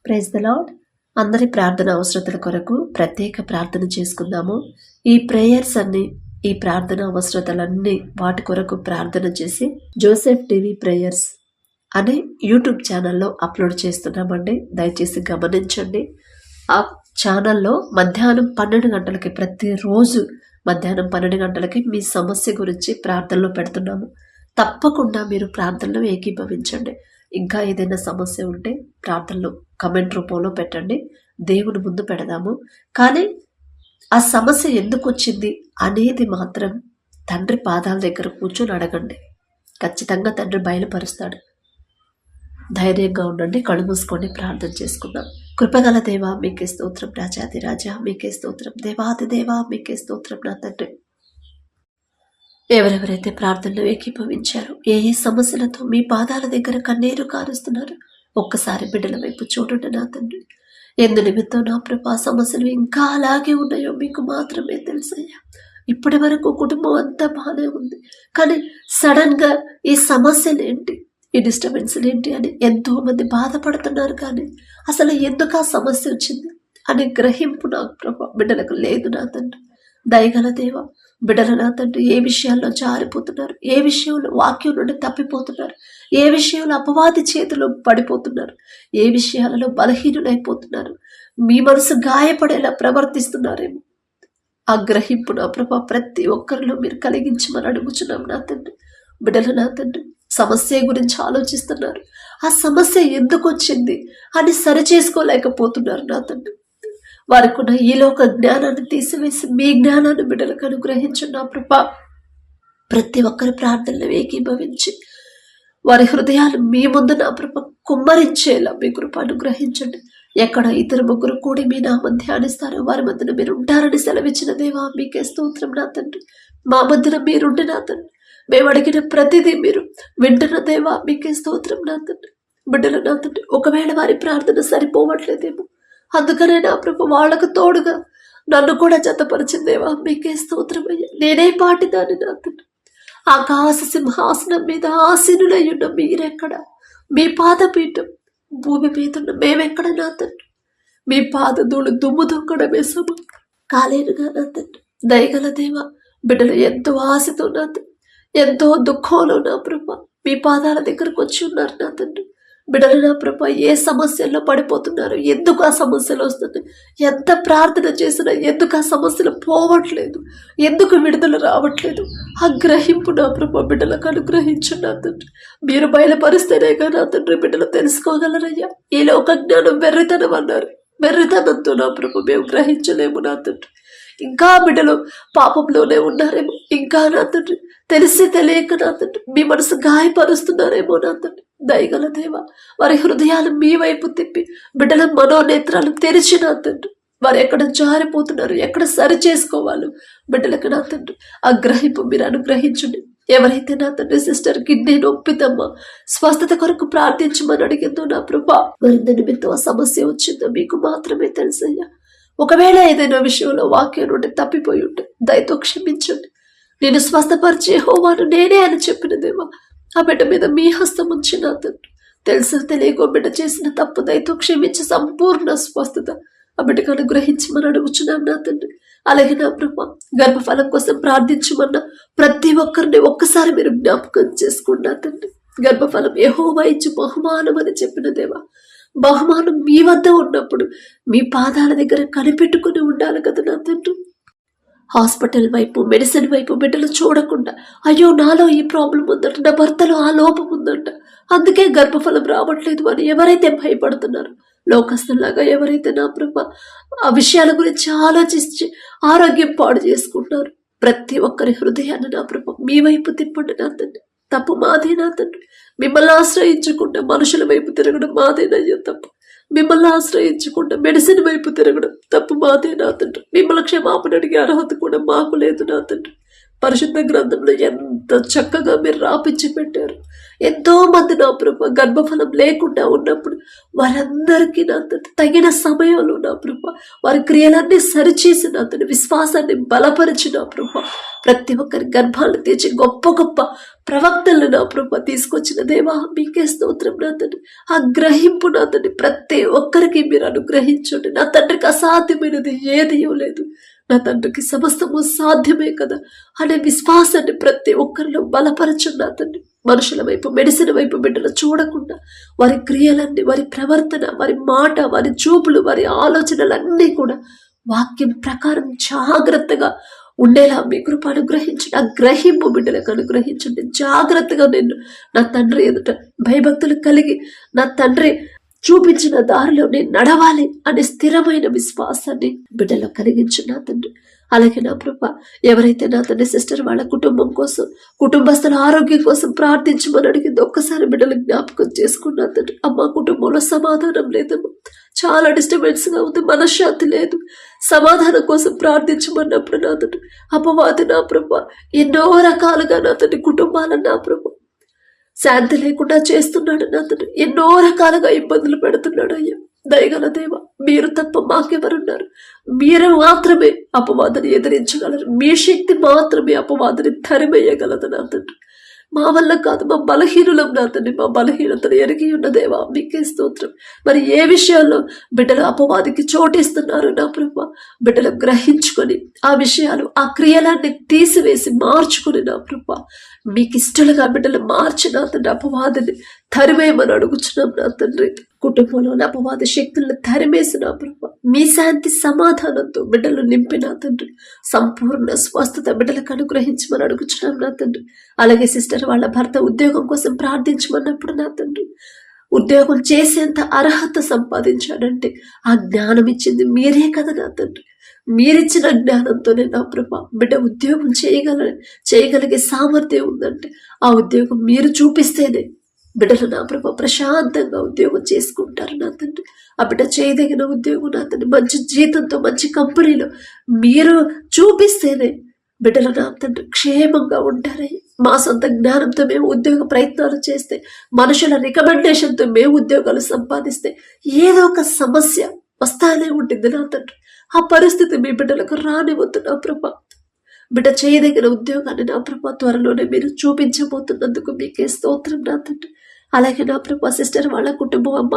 Praise the lord. అందరి ప్రార్థన అవసరతల కొరకు ప్రత్యేక ప్రార్థన చేసుకుందాము. ఈ ప్రేయర్స్ అన్ని, ఈ ప్రార్థన అవసరతలన్నీ వాటి కొరకు ప్రార్థన చేసి జోసెఫ్ టీవీ ప్రేయర్స్ అనే యూట్యూబ్ ఛానల్లో అప్లోడ్ చేస్తున్నామండి. దయచేసి గమనించండి. ఆ ఛానల్లో మధ్యాహ్నం 12 గంటలకి, ప్రతిరోజు మధ్యాహ్నం 12 గంటలకి మీ సమస్య గురించి ప్రార్థనలో పెడుతున్నాము. తప్పకుండా మీరు ప్రార్థనలో ఏకీభవించండి. ఇంకా ఏదైనా సమస్య ఉంటే ప్రార్థనలో కమెంట్ రూపంలో పెట్టండి, దేవుని ముందు పెడదాము. కానీ ఆ సమస్య ఎందుకు వచ్చింది అనేది మాత్రం తండ్రి పాదాల దగ్గర కూర్చొని అడగండి. ఖచ్చితంగా తండ్రి బయలుపరుస్తాడు. ధైర్యంగా ఉండండి. కళ్ళు మూసుకొని ప్రార్థన చేసుకుందాం. కృపగల దేవా మీకే స్తోత్రం, రాజాది రాజా మీకే స్తోత్రం, దేవాది దేవా మీకే స్తోత్రం. నా తండ్రి, ఎవరెవరైతే ప్రార్థనలో ఏకీభవించారో, ఏ ఏ సమస్యలతో మీ పాదాల దగ్గర కన్నీరు కారుస్తున్నారు, ఒక్కసారి బిడ్డల వైపు చూడండి నా తండ్రి. ఎందు నిమిత్తం నా ప్రభా సమస్యలు ఇంకా అలాగే ఉన్నాయో మీకు మాత్రమే తెలుసయ్యా. ఇప్పటి వరకు కుటుంబం అంతా బాగానే ఉంది, కానీ సడన్ గా ఈ సమస్యలు ఏంటి, ఈ డిస్టర్బెన్స్లు ఏంటి అని ఎంతో మంది బాధపడుతున్నారు. కానీ అసలు ఎందుకు ఆ సమస్య వచ్చింది అనే గ్రహింపు నాకు ప్రభా బిడ్డలకు లేదు నా తండ్రి. దయగల దేవ, బిడ్డలు నా తండ్రి ఏ విషయాల్లో జారిపోతున్నారు, ఏ విషయంలో వాక్యం నుండి తప్పిపోతున్నారు, ఏ విషయంలో అపవాది చేతిలో పడిపోతున్నారు, ఏ విషయాలలో బలహీనులైపోతున్నారు, మీ మనసు గాయపడేలా ప్రవర్తిస్తున్నారేమో ఆ గ్రహింపు నా ప్రభా ప్రతి ఒక్కరిలో మీరు కలిగించమని అడుగుచున్నాం నా తండ్రి. బిడ్డలు నా తండ్రి సమస్య గురించి ఆలోచిస్తున్నారు, ఆ సమస్య ఎందుకు వచ్చింది అని సరిచేసుకోలేకపోతున్నారు నా తండ్రి. వారికి ఉన్న ఈ లోక జ్ఞానాన్ని తీసివేసి మీ జ్ఞానాన్ని బిడ్డలకు అనుగ్రహించండి నా ప్రభా. ప్రతి ఒక్కరి ప్రార్థనలు ఏకీభవించి వారి హృదయాలు మీ ముందు నా ప్రభ కుమ్మరించేలా మీ కృప అనుగ్రహించండి. ఎక్కడ 2-3 కూడి మీ నామం ధ్యానిస్తారో వారి మధ్యన మీరు ఉంటారని సెలవిచ్చిన దేవా మీకే స్తోత్రం నా తండ్రి. మా మధ్యన మీరుండి నా తండ్రి, మేము అడిగిన ప్రతిదీ మీరు వింటున్న దేవా మీకే స్తోత్రం నా తండ్రి. బిడ్డలు నా తండ్రి, ఒకవేళ వారి ప్రార్థన సరిపోవట్లేదేమో, అందుకనే నా ప్రభు వాళ్ళకు తోడుగా నన్ను కూడా జతపరిచిందేవా మీకే స్తోత్రమయ్యా. నేనే పాటిదాన్ని నా తండ్రి. ఆకాశ సింహాసనం మీద ఆసీనులయ్యున్న మీరెక్కడ, మీ పాదపీఠం భూమి మీద ఉన్న మేమెక్కడ నా తండ్రి. మీ పాదధూళి దుమ్ము దొక్కడమే సమం కాలేనుగా నా తండ్రి. దయగల దేవా, బిడ్డలు ఎంతో ఆశతో నా తండ్రి, ఎంతో దుఃఖంలో నా ప్రభ మీ పాదాల దగ్గరకు వచ్చి ఉన్నారు నా తండ్రి. బిడ్డలు నా ప్రభ ఏ సమస్యల్లో పడిపోతున్నారు, ఎందుకు ఆ సమస్యలు వస్తున్నాయి, ఎంత ప్రార్థన చేసినా ఎందుకు ఆ సమస్యలు పోవట్లేదు, ఎందుకు విడుదల రావట్లేదు, ఆ గ్రహింపు నా ప్రభ బిడ్డలకు అనుగ్రహించు నా తండ్రి. మీరు బయలుపరిస్తేనే కదా నా తండ్రి బిడ్డలు తెలుసుకోగలరయ్యా. ఈ లోక జ్ఞానం వెర్రితనం అన్నారు, వెర్రితనంతో నా ప్రభ మేము గ్రహించలేము నా తండ్రి. ఇంకా బిడ్డలు పాపంలోనే ఉన్నారేమో, ఇంకా నా తండ్రి తెలిసి తెలియక నా తండ్రి మీ మనసు గాయపరుస్తున్నారేమో నా తండ్రి. దయగల దేవ, వారి హృదయాలు మీ వైపు తిప్పి బిడ్డల మనోనేత్రాలు తెరిచి నా తండ్రి, వారు ఎక్కడ జారిపోతున్నారు, ఎక్కడ సరి చేసుకోవాలి బిడ్డలకు నా తండ్రి ఆ గ్రహింపు మీరు అనుగ్రహించండి. ఎవరైతే నా తండ్రి సిస్టర్ కిడ్నీ నొప్పిదమ్మా స్వస్థత కొరకు ప్రార్థించమని అడిగిందో నా ప్రభా, మరింత నిమిత్తం ఆ సమస్య వచ్చిందో మీకు మాత్రమే తెలుసయ్యా. ఒకవేళ ఏదైనా విషయంలో వాక్యం నుండి తప్పిపోయి ఉంటే దయతో క్షమించండి. నేను స్వస్థపరిచే యెహోవాను నేనే అని చెప్పిన దేవా, ఆ బిడ్డ మీద మీ హస్తం ఉంచి నా తండ్రి తెలుసు తెలియకో బిడ్డ చేసిన తప్పు దయతో క్షమించి సంపూర్ణ స్వస్థత ఆ బిడ్డకు అనుగ్రహించమని అడుగుచున్నాం నా తండ్రి. అలాగే నా ప్రభా, గర్భఫలం కోసం ప్రార్థించమన్న ప్రతి ఒక్కరిని ఒక్కసారి మీరు జ్ఞాపకం చేసుకోండి నా తండ్రి. గర్భఫలం యెహోవా ఇచ్చు బహుమానం అని చెప్పిన దేవా, బహుమానం మీ వద్ద ఉన్నప్పుడు మీ పాదాల దగ్గర కనిపెట్టుకుని ఉండాలి కదా నా తండ్రి. హాస్పిటల్ వైపు, మెడిసిన్ వైపు బిడ్డలు చూడకుండా, అయ్యో నాలో ఈ ప్రాబ్లం ఉందంట, నా భర్తలో ఆ లోపం ఉందంట, అందుకే గర్భఫలం రావట్లేదు అని ఎవరైతే భయపడుతున్నారో, లోకస్తులాగా ఎవరైతే నా ప్రభ ఆ విషయాల గురించి ఆలోచించి ఆరోగ్యం పాడు చేసుకుంటున్నారు, ప్రతి ఒక్కరి హృదయాన్ని నా ప్రభ మీ వైపు తిప్పండి నా తండ్రి. తప్పు మాదే నా తండ్రి. మిమ్మల్ని ఆశ్రయించకుండా మనుషుల వైపు తిరగడం మాదేనయ్యా తప్పు. మిమ్మల్ని ఆశ్రయించకుండా మెడిసిన్ వైపు తిరగడం తప్పు మాదే నా తండ్రి. మిమ్మల్ని క్షమాపణ అడిగే అర్హత కూడా మాకు లేదు నా తండ్రి. పరిశుద్ధ గ్రంథంలో ఎంత చక్కగా మీరు రాపించి పెట్టారు. ఎంతో మంది నా ప్రభ గర్భఫలం లేకుండా ఉన్నప్పుడు వారందరికీ నా తగిన సమయంలో నా ప్రభ వారి క్రియలన్నీ సరిచేసి నా విశ్వాసాన్ని బలపరిచి నా ప్రభ ప్రతి ఒక్కరి గర్భాలను తెచ్చి గొప్ప గొప్ప ప్రవక్తలను నా ప్రభ తీసుకొచ్చిన దేవా మీకే స్తోత్రం నా తండ్రి. ఆ గ్రహింపు నా తండ్రి ప్రతి ఒక్కరికి మీరు అనుగ్రహించండి. నా తండ్రికి అసాధ్యమైనది ఏదీ లేదు. నా తండ్రికి సమస్తము సాధ్యమే కదా అనే విశ్వాసాన్ని ప్రతి ఒక్కరిలో బలపరచండి నా తండ్రి. మనుషుల వైపు మెడిసిన్ వైపు బిడ్డలు చూడకుండా వారి క్రియలన్నీ, వారి ప్రవర్తన, వారి మాట, వారి చూపులు, వారి ఆలోచనలన్నీ కూడా వాక్యం ప్రకారం జాగ్రత్తగా ఉండేలా మీ కృప అనుగ్రహించండి. ఆ గ్రహింపు బిడ్డలకు అనుగ్రహించండి. జాగ్రత్తగా నేను నా తండ్రి ఎదుట భయభక్తులు కలిగి నా తండ్రి చూపించిన దారిలో నేను నడవాలి అనే స్థిరమైన విశ్వాసాన్ని బిడ్డలో కలిగించు నా తండ్రి. అలాగే నా ప్రభ ఎవరైతే నా తండ్రి సిస్టర్ వాళ్ళ కుటుంబం కోసం, కుటుంబస్తుల ఆరోగ్యం కోసం ప్రార్థించమని అడిగింది, ఒక్కసారి బిడ్డలు జ్ఞాపకం చేసుకున్నా తండ్రి. అమ్మ కుటుంబంలో సమాధానం లేదమ్మా, చాలా డిస్టర్బెన్స్ గా ఉంది, మనశ్శాంతి లేదు. సమాధానం కోసం ప్రార్థించమన్నప్పుడు నా తండ్రి అపవాది నా ప్రభ ఎన్నో రకాలుగా నా తండ్రి కుటుంబాలను నా ప్రభ శాంతి లేకుండా చేస్తున్నాడు నా తండ్రి. ఎన్నో రకాలుగా ఇబ్బందులు పెడుతున్నాడు. అయ్యా దయగల దేవ, మీరు తప్ప మాకెవరున్నారు? మీరు మాత్రమే అపవాదిని ఎదిరించగలరు. మీ శక్తి మాత్రమే అపవాదిని తరిమేయగలదు నా తండ్రి. మా వల్ల కాదు, మా బలహీనులం నా తండ్రి. మా బలహీనతను ఎరిగి ఉన్న దేవా మీకే స్తోత్రం. మరి ఏ విషయాల్లో బిడ్డలు అపవాదికి చోటిస్తున్నారు నా ప్రభా, బిడ్డలు గ్రహించుకొని ఆ విషయాలు, ఆ క్రియలన్నీ తీసివేసి మార్చుకుని నా ప్రభా మీకు ఇష్టలుగా బిడ్డలు మార్చి నా తండ్రి అపవాదిని తరిమేయమని అడుగుచున్నాం నా తండ్రి. కుటుంబంలో అపవాది శక్తులను తరిమేసి నా ప్రభా మీ శాంతి సమాధానంతో బిడ్డలు నింపి నా తండ్రి సంపూర్ణ స్వస్థత బిడ్డలకు అనుగ్రహించమని అడుగుచున్నాం నా తండ్రి. అలాగే సిస్టర్ వాళ్ళ భర్త ఉద్యోగం కోసం ప్రార్థించమన్నప్పుడు నా తండ్రి ఉద్యోగం చేసేంత అర్హత సంపాదించాడంటే ఆ జ్ఞానం ఇచ్చింది మీరే కదా నా తండ్రి. మీరిచ్చిన జ్ఞానంతోనే నా ప్రభా బిడ్డ ఉద్యోగం చేయగలిగే సామర్థ్యం ఉందంటే ఆ ఉద్యోగం మీరు చూపిస్తేనే బిడ్డలు నా ప్రభా ప్రశాంతంగా ఉద్యోగం చేసుకుంటారు నా తండ్రి. ఆ బిడ్డ చేయదగిన ఉద్యోగం నా తండ్రి మంచి జీతంతో మంచి కంపెనీలో మీరు చూపిస్తేనే బిడ్డలు నా తండ్రి క్షేమంగా ఉంటారే. మా సొంత జ్ఞానంతో మేము ఉద్యోగ ప్రయత్నాలు చేస్తే, మనుషుల రికమెండేషన్తో మేము ఉద్యోగాలు సంపాదిస్తే ఏదో ఒక సమస్య వస్తానే ఉంటుంది నా తండ్రి. ఆ పరిస్థితి మీ బిడ్డలకు రానివద్దు నా ప్రభా. బిడ్డ చేయదగిన ఉద్యోగాన్ని నా ప్రభా త్వరలోనే మీరు చూపించబోతున్నందుకు మీకే స్తోత్రం నా తండ్రి. అలాగే నా ప్రభా సిస్టర్ వాళ్ళ కుటుంబం అమ్మ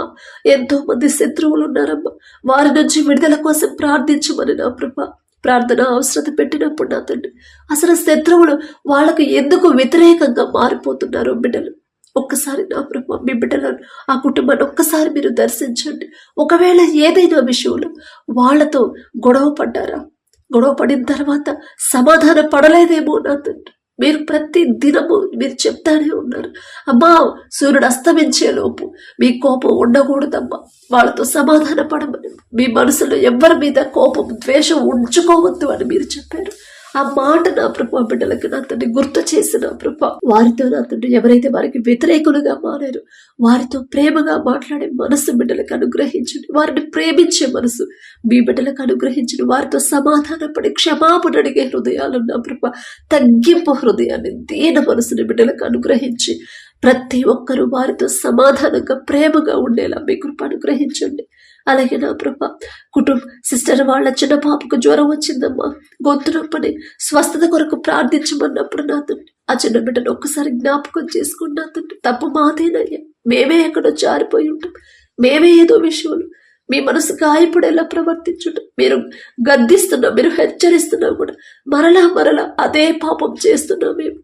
ఎంతో మంది శత్రువులు ఉన్నారమ్మా, వారి నుంచి విడుదల కోసం ప్రార్థించమని నా ప్రభా ప్రార్థన అవసరత పెట్టినప్పుడు నా తండ్రి అసలు శత్రువులు వాళ్ళకు ఎందుకు వ్యతిరేకంగా మారిపోతున్నారు బిడ్డలు ఒక్కసారి నా ప్రభా మీ బిడ్డలను ఆ కుటుంబాన్ని ఒక్కసారి మీరు దర్శించండి. ఒకవేళ ఏదైనా విషయంలో వాళ్ళతో గొడవ పడ్డారా, గొడవ పడిన తర్వాత సమాధాన పడలేదేమో నా తండ్రి మీరు ప్రతి దినము మీరు చెప్తానే ఉన్నారు, అమ్మా సూర్యుడు అస్తమించే లోపు మీ కోపం ఉండకూడదమ్మా, వాళ్ళతో సమాధాన పడమని, మీ మనసులో ఎవరి మీద కోపం ద్వేషం ఉంచుకోవద్దు అని మీరు చెప్పారు. ఆ మాట నా ప్రభా బిడ్డలకు నా తండ్రి గుర్తు చేసిన ప్రభా వారితో నా తండ్రి ఎవరైతే వారికి వ్యతిరేకులుగా మారారు వారితో ప్రేమగా మాట్లాడే మనసు బిడ్డలకు అనుగ్రహించండి. వారిని ప్రేమించే మనసు మీ బిడ్డలకు అనుగ్రహించండి. వారితో సమాధానపడి క్షమాపణ అడిగే హృదయాలు నా ప్రభా తగ్గింపు హృదయాన్ని దీన మనసుని బిడ్డలకు అనుగ్రహించి ప్రతి ఒక్కరూ వారితో సమాధానంగా ప్రేమగా ఉండేలా మీ కృప అనుగ్రహించండి. అలాగే నా ప్రభా సిస్టర్ వాళ్ళ చిన్న పాపకు జ్వరం వచ్చిందమ్మా, గొంతు నొప్పని స్వస్థత కొరకు ప్రార్థించమన్నప్పుడు నా తండ్రి ఆ చిన్న బిడ్డను ఒక్కసారి జ్ఞాపకం చేసుకుని నా తండ్రి తప్పు మాదేనయ్యా, మేమే ఎక్కడో జారిపోయి ఉంటాం, మేమే ఏదో విషయంలో మీ మనసు గాయపడేలా ప్రవర్తించడం మీరు గద్దిస్తున్నా, మీరు హెచ్చరిస్తున్నా కూడా మరలా అదే పాపం చేస్తున్నా మేము.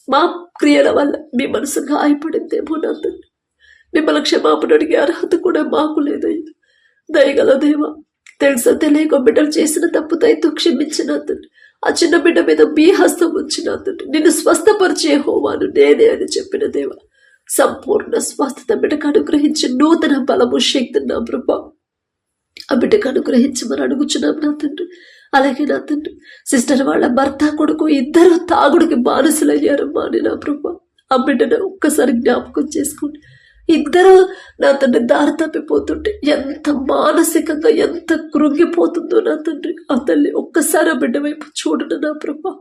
మా క్రియల వల్ల మీ మనసు గాయపడిందేమో నా తండ్రి, మిమ్మల్ని క్షమాపణ అడిగే అర్హత కూడా మాకు లేదయ్యా. దయగల దేవా తెలుసా తెలియక బిడ్డలు చేసిన తప్పు దయతో క్షమించిన తండ్రి ఆ చిన్న బిడ్డ మీద మీ హస్తం ఉంచిన తండ్రి నిన్ను స్వస్థపరిచే హోవాను నేనే అని చెప్పిన దేవా సంపూర్ణ స్వస్థత బిడ్డకు అనుగ్రహించి నూతన బలము శక్తి నా ప్రభా ఆ బిడ్డకు అనుగ్రహించమని అడుగుచున్నాం నా తండ్రి. అలాగే నా తండ్రి సిస్టర్ వాళ్ళ భర్త కొడుకు ఇద్దరు తాగుడికి బానిసలయ్యారమ్మా అని నా ప్రభా ఆ బిడ్డను ఒక్కసారి జ్ఞాపకం చేసుకోండి. ఇద్దరు నా తండ్రి దారి తప్పిపోతుంటే ఎంత మానసికంగా ఎంత కృంగిపోతుందో నా తండ్రి ఆ తల్లి ఒక్కసారి ఆ బిడ్డ వైపు చూడను నా ప్రభా.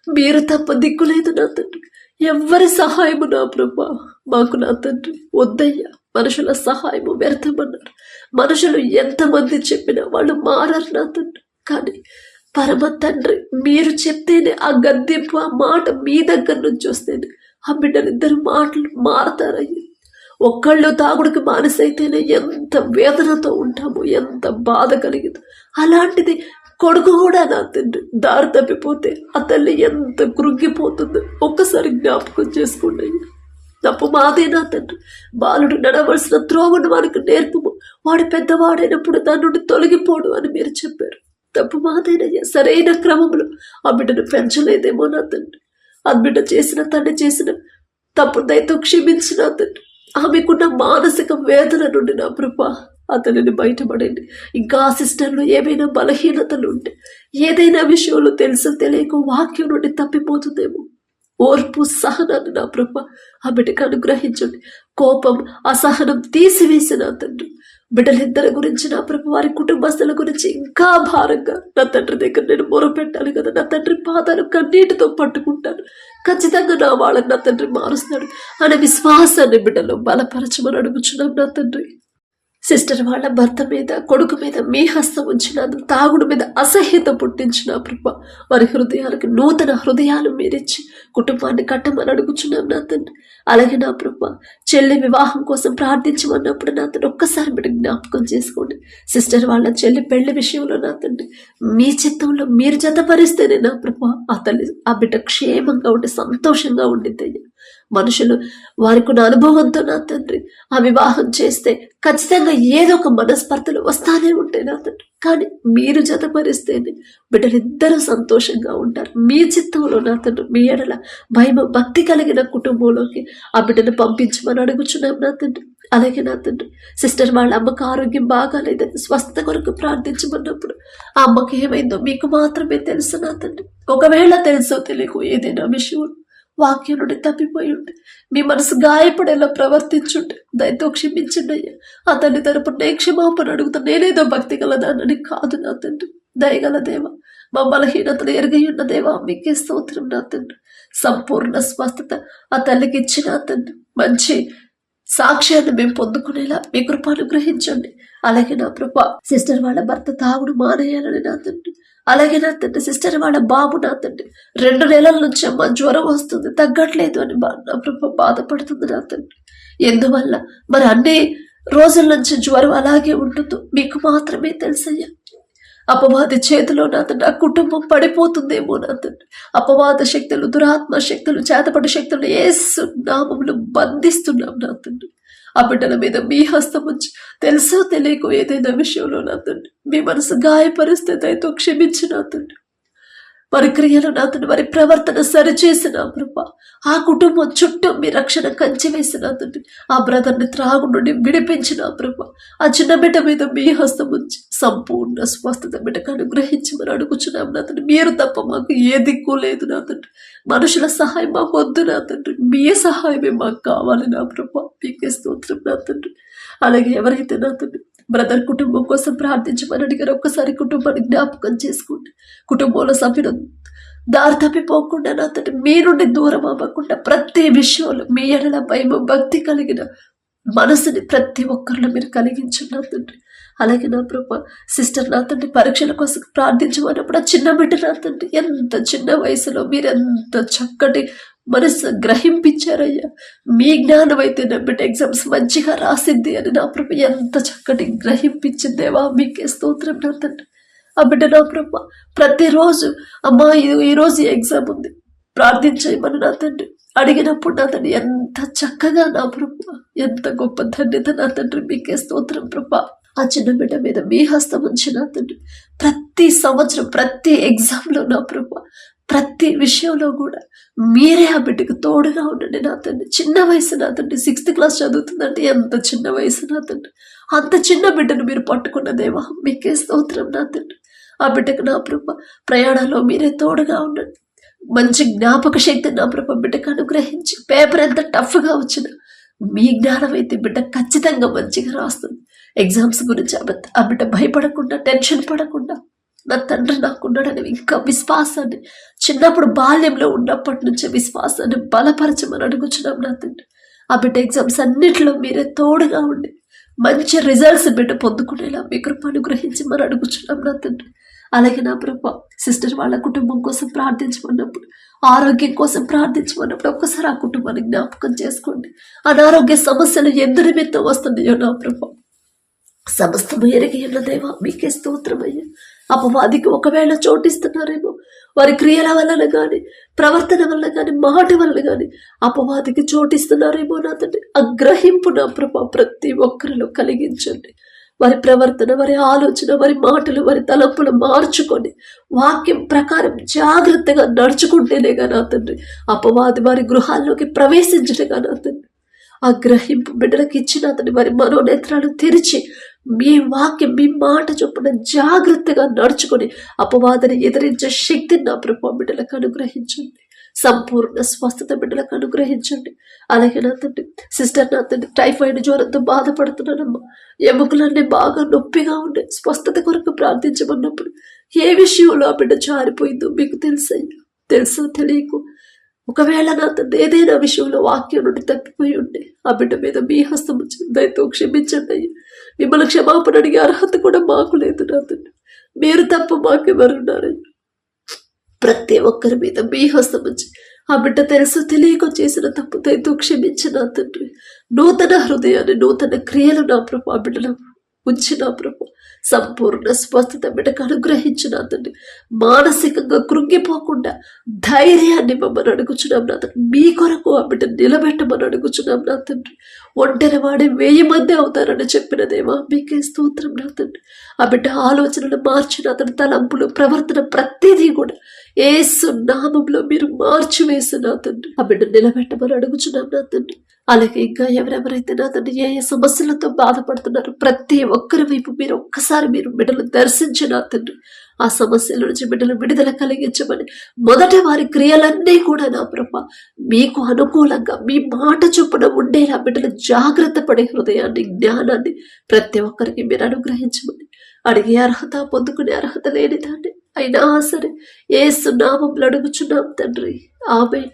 మీరు తప్ప దిక్కు లేదు నా తండ్రి. ఎవ్వరి సహాయము నా ప్రభా మాకు నా తండ్రి వద్దయ్యా. మనుషుల సహాయము వ్యర్థమన్నారు. మనుషులు ఎంతమంది చెప్పినా వాళ్ళు మారారు నా తండ్రి. కానీ పరమ తండ్రి మీరు చెప్తేనే, ఆ గద్దెంపు ఆ మాట మీ దగ్గర నుంచి వస్తేనే ఆ బిడ్డలిద్దరు మాటలు మారతారయ్యా. ఒక్కళ్ళు తాగుడికి మానసైతేనే ఎంత వేదనతో ఉంటామో, ఎంత బాధ కలిగిందో. అలాంటిది కొడుకు కూడా నా తండ్రి దారి తప్పిపోతే ఆ తల్లి ఎంత కృంగిపోతుందో ఒక్కసారి జ్ఞాపకం చేసుకోండి. తప్పు మాదే నా తండ్రి. బాలుడు నడవలసిన త్రోవను వారికి నేర్పము, వాడు పెద్దవాడైనప్పుడు దాని నుండి తొలగిపోడు అని మీరు చెప్పారు. తప్పు మాదేనయ్యా. సరైన క్రమంలో ఆ బిడ్డను పెంచలేదేమో నా తండ్రి. ఆ బిడ్డ చేసిన తండ్రి చేసిన తప్పు దయతో క్షమించిన తండ్రి. ఆమెకున్న మానసిక వేదన నుండి నా ప్రభా అతనిని బయటపడండి. ఇంకా ఆ సిస్టర్లో ఏమైనా బలహీనతలు ఉంటే, ఏదైనా విషయంలో తెలుసు తెలియక వాక్యం నుండి తప్పిపోతుందేమో, ఓర్పు సహనాన్ని నా ప్రభా ఆ బిడ్డకు అనుగ్రహించండి. కోపం అసహనం తీసివేసిన తండ్రి బిడ్డలిద్దరి గురించి నా ప్రభు వారి కుటుంబస్తుల గురించి ఇంకా భారంగా నా తండ్రి దగ్గర నేను మొరపెట్టాలి కదా. నా తండ్రి పాదాలు కన్నీటితో పట్టుకుంటాను. ఖచ్చితంగా నా వాళ్ళని నా తండ్రి మారుస్తాడు అనే విశ్వాసాన్ని బిడ్డలో బలపరచమని అడుగుచున్నాం నా తండ్రి. సిస్టర్ వాళ్ళ భర్త మీద కొడుకు మీద మీ హస్తం ఉంచిన, తాగుడు మీద అసహ్యత పుట్టించిన ప్రభా వారి హృదయాలకు నూతన హృదయాలు మీరిచ్చి కుటుంబాన్ని కట్టమని అడుగుచున్నాం నా తండ్రి. అలాగే నా ప్రభా చెల్లి వివాహం కోసం ప్రార్థించమన్నప్పుడు నా తండ్రి ఒక్కసారి బిడ్డ జ్ఞాపకం చేసుకోండి. సిస్టర్ వాళ్ళ చెల్లి పెళ్లి విషయంలో నా తండ్రి మీ చిత్తంలో మీరు జతపరిస్తేనే నా ప్రభా ఆ తల్లి ఆ బిడ్డ క్షేమంగా ఉండి సంతోషంగా ఉండిద్దయ్యా. మనుషులు వారికి ఉన్న అనుభవంతో నా తండ్రి ఆ వివాహం చేస్తే ఖచ్చితంగా ఏదో ఒక మనస్పర్ధలు వస్తానే ఉంటాయి నా తండ్రి. కానీ మీరు జతపరిస్తేనే బిడ్డలిద్దరూ సంతోషంగా ఉంటారు. మీ చిత్తంలో నా తండ్రి మీ ఎడల భయం భక్తి కలిగిన కుటుంబంలోకి ఆ బిడ్డను పంపించమని అడుగుచున్నాం నా తండ్రి. అలాగే నా తండ్రి సిస్టర్ వాళ్ళ అమ్మకు ఆరోగ్యం బాగాలేదని స్వస్థత కొరకు ప్రార్థించమన్నప్పుడు ఆ అమ్మకి ఏమైందో మీకు మాత్రమే తెలుసు నా తండ్రి. ఒకవేళ తెలుసో తెలియకో ఏదైనా విషయం వాక్యం నుండి తప్పిపోయి ఉంటే, మీ మనసు గాయపడేలా ప్రవర్తించుంటే దయతో క్షమించండి అయ్యా. ఆ తల్లి తరపున నేను క్షమాపణ అడుగుతా. నేనేదో భక్తి గలదానని కాదు నా తండ్రి. దయగల దేవా, మా బలహీనతను ఎరిగి ఉన్న దేవా మీకే స్తోత్రం నా తండ్రి. సంపూర్ణ స్వస్థత ఆ తల్లికి ఇచ్చిన తండ్రి మంచి సాక్ష్యాన్ని మేము పొందుకునేలా మీ కృప అనుగ్రహించండి. అలాగే నా ప్రభా సిస్టర్ వాళ్ళ భర్త తాగుడు మానేయాలని నా తండ్రి. అలాగే నా తండ్రి సిస్టర్ వాళ్ళ బాబు నా తండ్రి 2 నెలల నుంచి అమ్మ జ్వరం వస్తుంది తగ్గట్లేదు అని నా ప్రభా బాధపడుతుంది నా తండ్రి. ఎందువల్ల మరి అన్ని రోజుల నుంచి జ్వరం అలాగే ఉంటుందో మీకు మాత్రమే తెలుసయ్యా. అపవాది చేతిలో నా తండ్రి ఆ కుటుంబం పడిపోతుందేమో నా తండ్రి. అపవాద శక్తులు దురాత్మ శక్తులు చేతపడి శక్తులు యేసు నామములు బంధిస్తున్నాం నా తండ్రి. ఆ బిడ్డల మీద మీ హస్తం ఉంచి తెలుసో తెలియకో ఏదైనా విషయంలో నా తండ్రి మీ మనసు గాయపరిస్తే దయతో క్షమించి నా తండ్రి. వారి క్రియలు నా తండ్రి వారి ప్రవర్తన సరిచేసిన ప్రభా ఆ కుటుంబం చుట్టూ మీ రక్షణ కంచి వేసిన తండ్రి. ఆ బ్రదర్ని త్రాగు నుండి విడిపించిన ప్రభా ఆ చిన్న బిడ్డ మీద మీ హస్తం ఉంచి సంపూర్ణ స్వస్థత బిడ్డకు అనుగ్రహించమని అడుగుచున్నాం నా తండ్రి. మీరు తప్ప మాకు ఏ దిక్కు లేదు నా తండ్రి. మనుషుల సహాయం మాకు వద్దు నా తండ్రి. మీ సహాయమే మాకు కావాలి నా ప్రభా. మీకే స్తోత్రం నా తండ్రి. అలాగే ఎవరైతే నా తండ్రి బ్రదర్ కుటుంబం కోసం ప్రార్థించమని అడిగారు ఒక్కసారి కుటుంబాన్ని జ్ఞాపకం చేసుకోండి. కుటుంబంలో సభ్యులు దారి తప్పిపోకుండా నా తండ్రి మీ నుండి దూరం అవ్వకుండా ప్రతి విషయంలో మీ ఎడల భయం భక్తి కలిగిన మనసుని ప్రతి ఒక్కరిలో మీరు కలిగించండి నా తండ్రి. అలాగే నా ప్రభా సిస్టర్ నా తండ్రి పరీక్షల కోసం ప్రార్థించమన్నప్పుడు ఆ చిన్న బిడ్డ నా తండ్రి ఎంత చిన్న వయసులో మీరు ఎంత చక్కటి మనసు గ్రహింపించారయ్యా. మీ జ్ఞానం అయితే నా బిడ్డ ఎగ్జామ్స్ మంచిగా రాసిద్ది అని నా ప్రభు ఎంత చక్కటి గ్రహింపించిందేవా మీకే స్తోత్రం నా తండ్రి. ఆ బిడ్డ నా ప్రభు ప్రతిరోజు అమ్మా ఈరోజు ఎగ్జామ్ ఉంది ప్రార్థించేయమని నా తండ్రి అడిగినప్పుడు నా తండ్రి ఎంత చక్కగా నా ప్రభు ఎంత గొప్ప ధన్యత నా తండ్రి. మీకే స్తోత్రం ప్రభా. ఆ చిన్న బిడ్డ మీద మీ హస్తం ఉంచి నా తండ్రి ప్రతి సంవత్సరం ప్రతి ఎగ్జామ్లో నా ప్రభు ప్రతి విషయంలో కూడా మీరే ఆ బిడ్డకు తోడుగా ఉండండి నా తండ్రి. చిన్న వయసు నా తండ్రి 6th క్లాస్ చదువుతుందంటే ఎంత చిన్న వయసు నా తండ్రి. అంత చిన్న బిడ్డను మీరు పట్టుకున్న దేవా మీకే స్తోత్రం నా తండ్రి. ఆ బిడ్డకు నా ప్రభు ప్రయాణంలో మీరే తోడుగా ఉండండి. మంచి జ్ఞాపక శక్తి నా ప్రభు బిడ్డకు అనుగ్రహించి పేపర్ ఎంత టఫ్గా వచ్చినా మీ జ్ఞానం అయితే బిడ్డ ఖచ్చితంగా మంచిగా రాస్తుంది. ఎగ్జామ్స్ గురించి ఆ బిడ్డ భయపడకుండా టెన్షన్ పడకుండా నా తండ్రి నాకున్నాడని ఇంకా విశ్వాసాన్ని చిన్నప్పుడు బాల్యంలో ఉన్నప్పటి నుంచే విశ్వాసాన్ని బలపరచమని అడుగుచున్నాం నా తండ్రి. ఆ బిడ్డ ఎగ్జామ్స్ అన్నిటిలో మీరే తోడుగా ఉండి మంచి రిజల్ట్స్ బిడ్డ పొందుకునేలా మీ కృప అనుగ్రహించి మరి అడుగుచున్నాం నా తండ్రి. అలాగే నా ప్రభా సిస్టర్ వాళ్ళ కుటుంబం కోసం ప్రార్థించమన్నప్పుడు, ఆరోగ్యం కోసం ప్రార్థించమన్నప్పుడు ఒక్కసారి ఆ కుటుంబాన్ని జ్ఞాపకం చేసుకోండి. అనారోగ్య సమస్యలు ఎందరి మీద వస్తున్నాయో నా ప్రభా సమస్తము ఎరిగి ఉన్న దేవా మీకే స్తోత్రమయ్యా. అపవాదికి ఒకవేళ చోటిస్తున్నారేమో, వారి క్రియల వలన కానీ, ప్రవర్తన వలన కానీ, మాట వలన కానీ అపవాదికి చోటిస్తున్నారేమో నా తండ్రి. ఆ గ్రహింపు నా ప్రభా ప్రతి ఒక్కరిలో కలిగించండి. వారి ప్రవర్తన, వారి ఆలోచన, వారి మాటలు, వారి తలంపులు మార్చుకొని వాక్యం ప్రకారం జాగ్రత్తగా నడుచుకుంటేనేగా నా తండ్రి అపవాది వారి గృహాల్లోకి ప్రవేశించలేగా నా తండ్రి. ఆ గ్రహింపు బిడ్డలకు ఇచ్చిన అతని వారి మనోనేత్రాలు తెరిచి మీ వాక్యం, మీ మాట చొప్పున జాగ్రత్తగా నడుచుకొని అపవాదిని ఎదిరించే శక్తిని నా ప్రభు బిడ్డలకు అనుగ్రహించండి. సంపూర్ణ స్వస్థత బిడ్డలకు అనుగ్రహించండి. అలాగే నా తండ్రి సిస్టర్ నా తండ్రి టైఫాయిడ్ జ్వరంతో బాధపడుతున్నానమ్మా, ఎముకలన్నీ బాగా నొప్పిగా ఉండే స్వస్థత కొరకు ప్రార్థించమన్నప్పుడు ఏ విషయంలో ఆ బిడ్డ జారిపోయిందో మీకు తెలుసో తెలియకు ఒకవేళ నా తండ్రి ఏదైనా విషయంలో వాక్యం నుండి తప్పిపోయి ఉంటే ఆ బిడ్డ మీద మీ హస్తం వచ్చి దయతో క్షమించండి అయ్యి. మిమ్మల్ని క్షమాపణ అడిగే అర్హత కూడా మాకు లేదు నా తండ్రి. మీరు తప్ప మాకెవరున్నారని ప్రతి ఒక్కరి మీద మీ హస్తం వచ్చి ఆ బిడ్డ తెలుసు తెలియక చేసిన తప్పు దయతో క్షమించి నా తండ్రి. నూతన హృదయాన్ని, నూతన క్రియలు నా ప్రభు ఆ బిడ్డలో ఉంచి నా ప్రభు సంపూర్ణ స్వస్థత బిడ్డకు అనుగ్రహించిన తండ్రి. మానసికంగా కృంగిపోకుండా ధైర్యాన్ని మమ్మల్ని అడుగుచున్నాం నా తండ్రి. మీ కొరకు ఆ బిడ్డ నిలబెట్టమని అడుగుచున్నాం నా తండ్రి. ఒంటరి వాడే 1000 మంది అవుతారని చెప్పినదేమా మీకే స్తోత్రం నా తండ్రి. ఆ బిడ్డ ఆలోచనలు మార్చిన అతని తలంపులు, ప్రవర్తన ప్రతిదీ కూడా యేసు నామంలో మీరు మార్చివేసి నా తండ్రి ఆ బిడ్డ నిలబెట్టమని అడుగుచున్నాం నా తండ్రి. అలాగే ఇంకా ఎవరెవరైతే నా తండ్రి ఏ సమస్యలతో బాధపడుతున్నారు ప్రతి ఒక్కరి వైపు మీరు ఒక్కసారి మీరు బిడ్డలు దర్శించి నా తండ్రి ఆ సమస్యల నుంచి బిడ్డలు విడుదల కలిగించమని మొదట వారి క్రియలన్నీ కూడా నా ప్రభ మీకు అనుకూలంగా మీ మాట చొప్పున ఉండేలా బిడ్డలు జాగ్రత్త పడే హృదయాన్ని, జ్ఞానాన్ని ప్రతి ఒక్కరికి మీరు అనుగ్రహించమని అడిగే అర్హత, పొందుకునే అర్హత లేని దాన్ని అయినా సరే యేసు నామములో అడుగుచున్నాం తండ్రి. ఆమేన్.